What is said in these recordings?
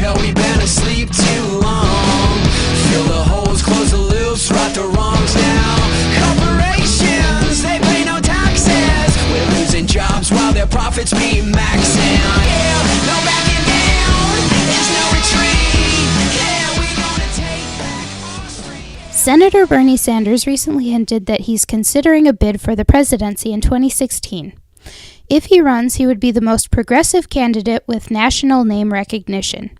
America, we've been asleep too long. Fill the holes, close the loops, right the wrongs now. Corporations, they pay no taxes. We're losing jobs while their profits be maxing. Yeah, no backing down, there's no retreat. Yeah, we gonna take back our street. Senator Bernie Sanders recently hinted that he's considering a bid for the presidency in 2016. If he runs, he would be the most progressive candidate with national name recognition.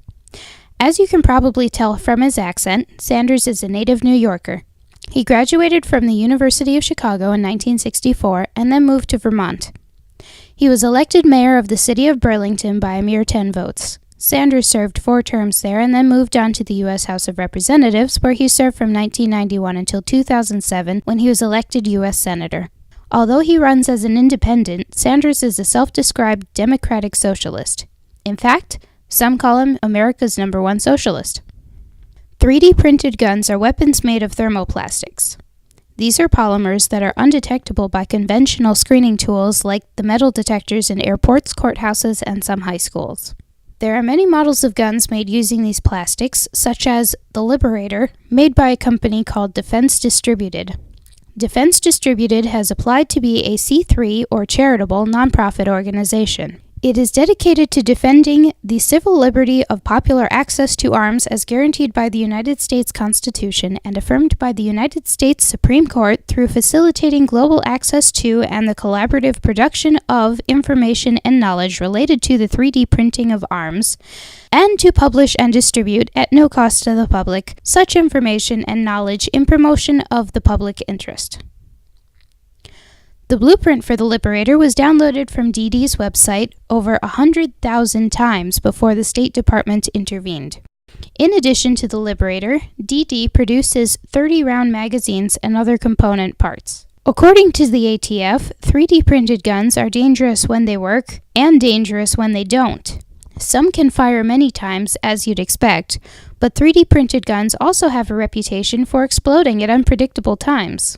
As you can probably tell from his accent, Sanders is a native New Yorker. He graduated from the University of Chicago in 1964 and then moved to Vermont. He was elected mayor of the city of Burlington by a mere 10 votes. Sanders served 4 terms there and then moved on to the U.S. House of Representatives, where he served from 1991 until 2007 when he was elected U.S. Senator. Although he runs as an independent, Sanders is a self-described democratic socialist. In fact, some call him America's #1 socialist. 3D printed guns are weapons made of thermoplastics. These are polymers that are undetectable by conventional screening tools like the metal detectors in airports, courthouses, and some high schools. There are many models of guns made using these plastics, such as the Liberator, made by a company called Defense Distributed. Defense Distributed has applied to be a C3 or charitable nonprofit organization. It is dedicated to defending the civil liberty of popular access to arms as guaranteed by the United States Constitution and affirmed by the United States Supreme Court through facilitating global access to and the collaborative production of information and knowledge related to the 3D printing of arms, and to publish and distribute at no cost to the public such information and knowledge in promotion of the public interest. The blueprint for the Liberator was downloaded from DD's website over 100,000 times before the State Department intervened. In addition to the Liberator, DD produces 30-round magazines and other component parts. According to the ATF, 3D printed guns are dangerous when they work and dangerous when they don't. Some can fire many times, as you'd expect, but 3D printed guns also have a reputation for exploding at unpredictable times.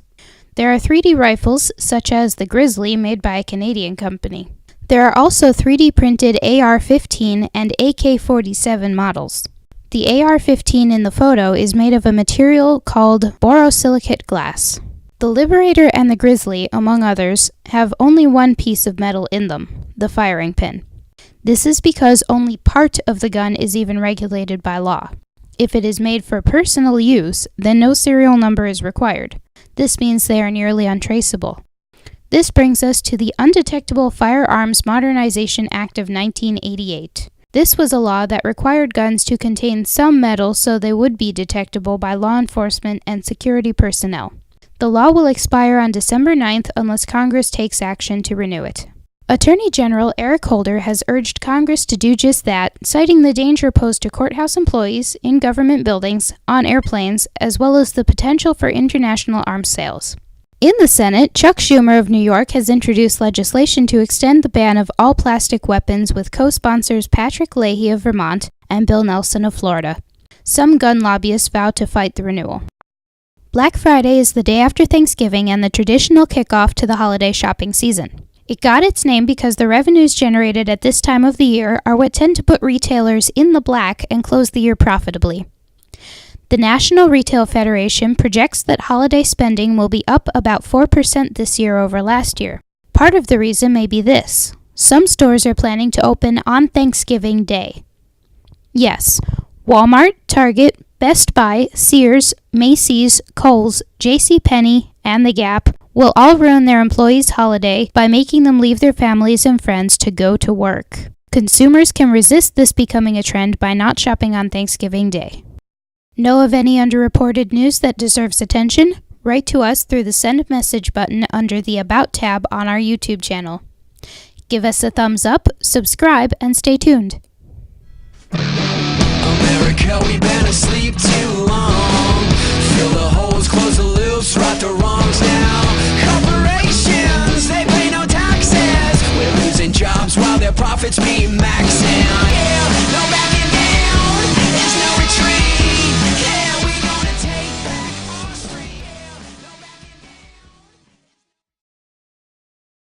There are 3D rifles, such as the Grizzly, made by a Canadian company. There are also 3D printed AR-15 and AK-47 models. The AR-15 in the photo is made of a material called borosilicate glass. The Liberator and the Grizzly, among others, have only one piece of metal in them, the firing pin. This is because only part of the gun is even regulated by law. If it is made for personal use, then no serial number is required. This means they are nearly untraceable. This brings us to the Undetectable Firearms Modernization Act of 1988. This was a law that required guns to contain some metal so they would be detectable by law enforcement and security personnel. The law will expire on December 9th unless Congress takes action to renew it. Attorney General Eric Holder has urged Congress to do just that, citing the danger posed to courthouse employees, in government buildings, on airplanes, as well as the potential for international arms sales. In the Senate, Chuck Schumer of New York has introduced legislation to extend the ban of all plastic weapons with co-sponsors Patrick Leahy of Vermont and Bill Nelson of Florida. Some gun lobbyists vow to fight the renewal. Black Friday is the day after Thanksgiving and the traditional kickoff to the holiday shopping season. It got its name because the revenues generated at this time of the year are what tend to put retailers in the black and close the year profitably. The National Retail Federation projects that holiday spending will be up about 4% this year over last year. Part of the reason may be this: some stores are planning to open on Thanksgiving Day. Yes, Walmart, Target, Best Buy, Sears, Macy's, Kohl's, JCPenney, and The Gap will all ruin their employees' holiday by making them leave their families and friends to go to work. Consumers can resist this becoming a trend by not shopping on Thanksgiving Day. Know of any underreported news that deserves attention? Write to us through the Send Message button under the About tab on our YouTube channel. Give us a thumbs up, subscribe, and stay tuned. America, we've been asleep too long. Fill the holes, close the loops, right the wrongs now. Corporations, they pay no taxes. We're losing jobs while their profits be maxing.